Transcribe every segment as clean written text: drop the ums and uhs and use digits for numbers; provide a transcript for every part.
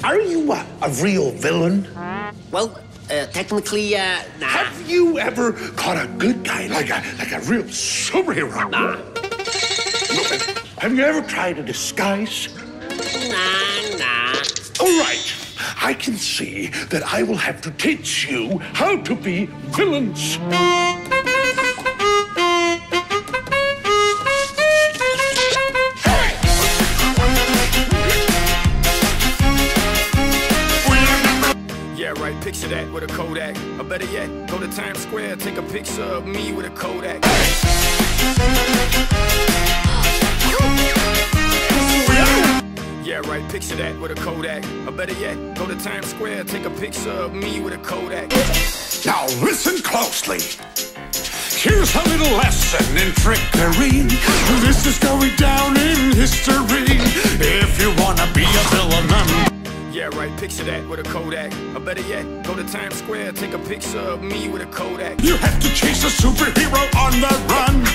Are you a real villain? Well, technically, nah. Have you ever caught a good guy, like a real superhero? Nah. Have you ever tried a disguise? Nah. All right. I can see that I will have to teach you how to be villains. Yeah, right, picture that with a Kodak. Or better yet, go to Times Square, take a picture of me with a Kodak. Yeah, right, picture that with a Kodak. Or better yet, go to Times Square, take a picture of me with a Kodak. Now listen closely. Here's a little lesson in trickery. This is going down in history. If you wanna be a villain, yeah, right, picture that with a Kodak. Or better yet, go to Times Square, take a picture of me with a Kodak. you have to chase a superhero on the run.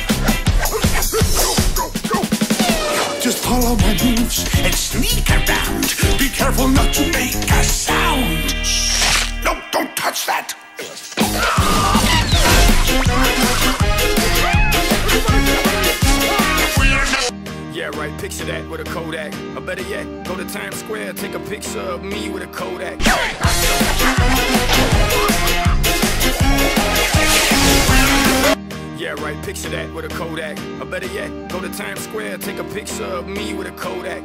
Just follow my moves and sneak around. Be careful not to make a sound. Shh. No, don't touch that. Yeah, right, picture that with a Kodak. Or better yet, go to Times Square, take a picture of me with a Kodak. Yeah, right, picture that with a Kodak. Or better yet, go to Times Square, take a picture of me with a Kodak.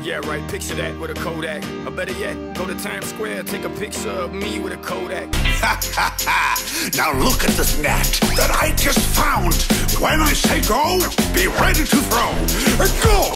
Yeah, right, picture that with a Kodak. Or better yet, go to Times Square, take a picture of me with a Kodak. Now look at this net that I just found. When I say go, be ready to throw. Go!